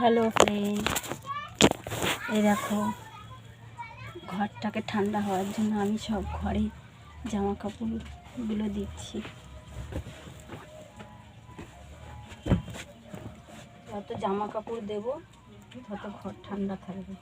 Hello friend, এই দেখো ঘরটাকে ঠান্ডা হওয়ার জন্য আমি সব ঘরে জামা কাপড়গুলো দিচ্ছি। যত জামা কাপড় দেবো তত ঘর ঠান্ডা থাকবে।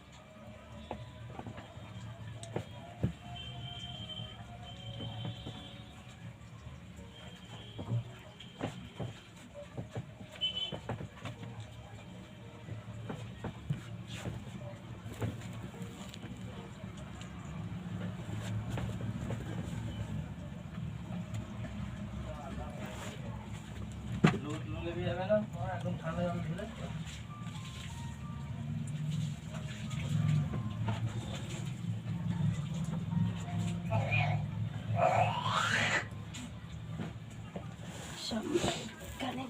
এখানে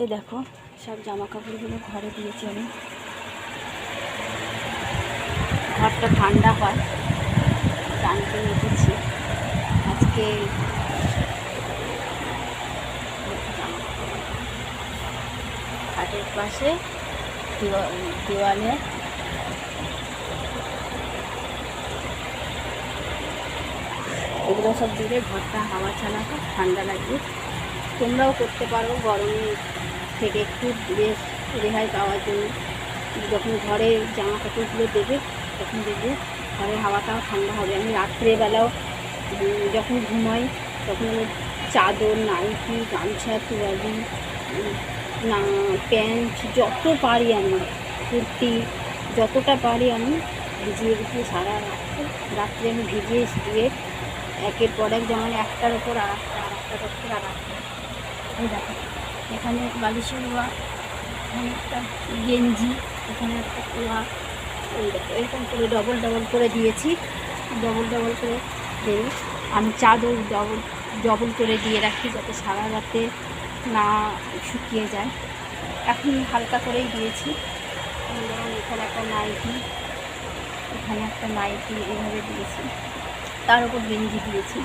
এই দেখো সব জামা কাপড়গুলো ঘরে দিয়েছি আমি। ঘরটা ঠান্ডা হয় টানতে রেখেছি। আজকে খাটের পাশে দেওয়ালে এগুলো সব দিলে ঘরটা হাওয়া চালাবে, ঠান্ডা লাগবে। তোমরাও করতে পারো গরমে থেকে একটু বেশ রেহাই পাওয়ার জন্য। যখন ঘরে জামা কাপড়গুলো দেবে তখন দেখবে ঘরের হাওয়াটাও ঠান্ডা হবে। আমি রাত্রেবেলাও যখন ঘুমাই তখন আমি চাদর, নাইটি, গামছা, তোয়ালি, না প্যান্ট যত পারি আমি, কুর্তি যতটা পারি আমি ভিজিয়ে ভিজিয়ে সারা রাত্রে আমি ভিজিয়ে দিয়ে একের পর এক, যেমন একটার ওপর আর একটার ওপর আর একটা। এই দেখো এখানে বালিশের ওয়া, এখানে একটা গেঞ্জি, এখানে একটা ওয়া, এই দেখো এরকম করে ডবল ডবল করে দিয়েছি। ডবল ডবল করে দিয়ে আমি চাদর ডবল করে দিয়ে রাখি যাতে সারা রাতে না শুকিয়ে যায়। এখন হালকা করেই দিয়েছি। যেমন এখানে একটা নাইটি, এখানে একটা নাইটি এইভাবে দিয়েছি, তার উপর গেঞ্জি দিয়েছি।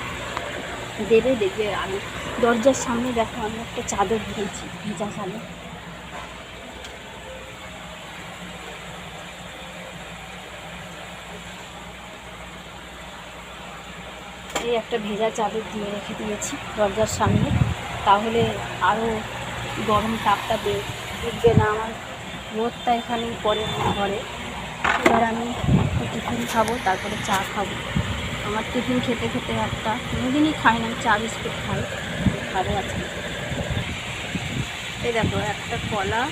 দেখবে আমি দরজার সামনে দেখো আমি একটা চাদর দিয়েছি ভেজা চাদর। এই একটা ভেজা চাদর দিয়ে রেখে দিয়েছি দরজার সামনে, তাহলে আরও গরম তাপটা দেখবে না। আমার রোদটা এখানে পড়ে ঘরে। এবার আমি টিফিন খাবো, তারপরে চা খাবো। আমার টিফিন খেতে খেতে একটা কোনোদিনই খাই না, চা বিস্কুট খাই, খাবো আজকে। এই দেখো একটা কলা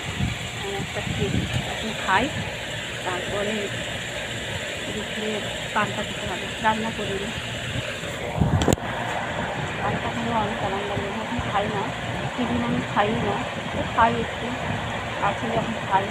আর একটা কেক এখন খাই, তারপরে দুপুরে পান্তা খেতে হবে। রান্না করিনি, পান্তা খেলে অনেক আরাম লাগে। এখন খাই না, টিফিন আমি খাই না, খাই একটু আছে যখন খাই।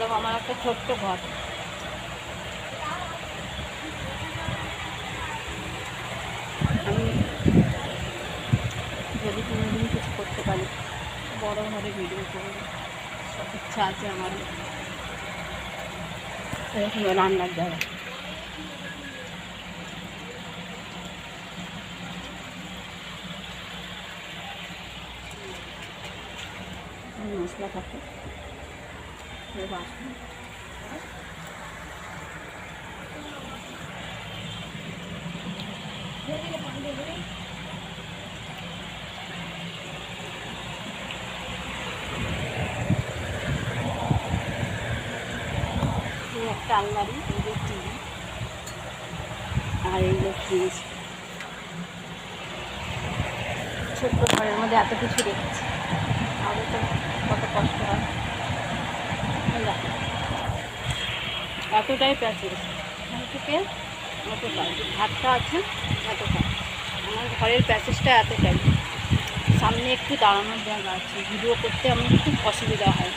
দেখো আমার একটা ছোট্ট ঘর। আমি যদি কোনোদিন কিছু করতে পারি বড় ঘরে ভিডিও করবো, সব ইচ্ছা আছে আমার। এরকম রান্নার জায়গা মশলা থাকে। একটা আলমারি, এই যে টিভি, আর এই যে ফ্রিজ। ছোট্ট ঘরের মধ্যে এত কিছু রেখেছি, আরও তো কত কষ্ট হয়। দেখো এতটাই প্যাচেস, এখান থেকে এতটাই ঘাটটা আছে, এতটাই আমার ঘরের প্যাচেসটা এতটাই। সামনে একটু দাঁড়ানোর জায়গা আছে, ভিডিও করতে আমার খুব অসুবিধা হয়,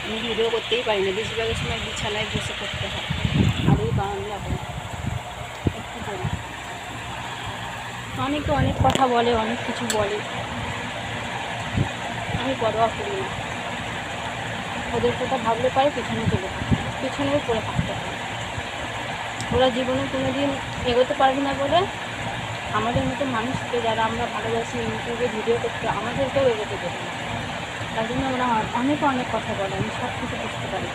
আমি ভিডিও করতেই পারি না, বেশিরভাগের সময় বিছানায় বসে করতে হয়। আর এই বারান্দা একটু করে অনেকে অনেক কথা বলে, অনেক কিছু বলে, আমি পরোয়া করি না। ওদের কথা ভাবলে পারে পিছনে চলে থাকতে, পিছনেও পড়ে থাকতে হয়। ওরা জীবনে কোনো দিন এগোতে পারবে না বলে আমাদের মতো মানুষকে, যারা আমরা ভালোবাসি ইউটিউবে ভিডিও করতে, আমাদেরকেও এগোতে দেবে না। তার জন্য ওরা অনেক অনেক কথা বলে, আমি সব কিছু বুঝতে পারি।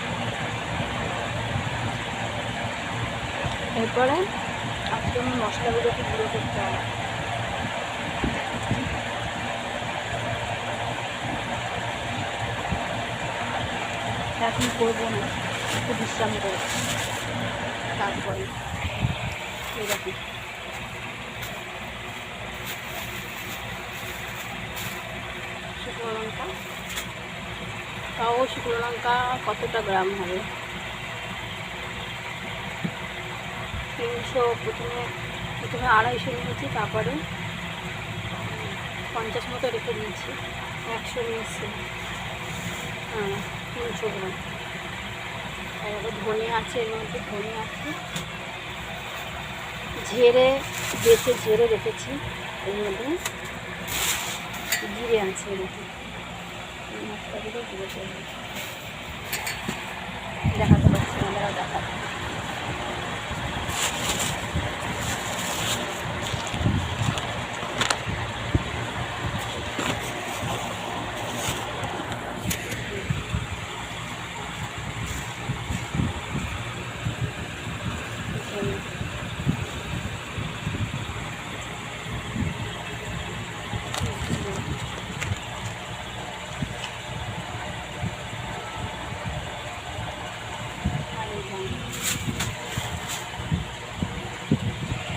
এরপরে আজকে আমার মশলাগুলোকে গুঁড়ো করতে হবে। এখন করবো না, একটু বিশ্রাম করবো, তারপরে এরকম শুকনো লঙ্কা, তাও শুকনো লঙ্কা কতটা গ্রাম হবে, 300, প্রথমে 250 নিয়েছি, তারপরে 50 মতো রেখে দিয়েছি, 100 নিয়েছি, হ্যাঁ 300 গ্রাম। তারপরে ধনে আছে, এর মধ্যে ধনে আছে, ঝেড়ে বেছে ঝেড়ে রেখেছি, এর মধ্যে জিরে আছে, এরকম মশলাগুলো গুঁড়ো করে দেখাতে পারছি না, দেখাতে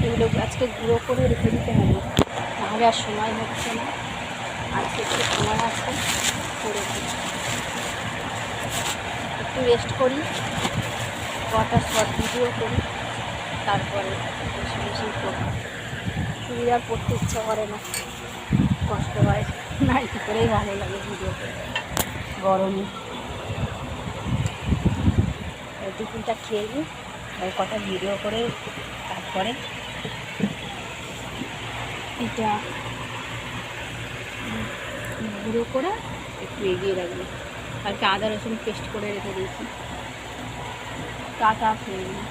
এগুলো আজকে গুঁড়ো করে রেখে দিতে হবে, নাহলে আর সময় হচ্ছে না। আজকে একটু সময় আছে, করে একটু রেস্ট করি, কটা শর্ট ভিডিও করি, তারপরে বেশি বেশি করি। চুড়িদার পরতে ইচ্ছা করে না, কষ্ট হয়, নাইটি করেই ভালো লাগে ভিডিও করে গরমে। টিফিনটা খেয়ে নিই, কটা ভিডিও করে তারপরে এটা গুঁড়ো করে একটু এগিয়ে রাখবো। কালকে আদা রসুন পেস্ট করে রেখে দিয়েছি, টাটা খেয়ে নিই।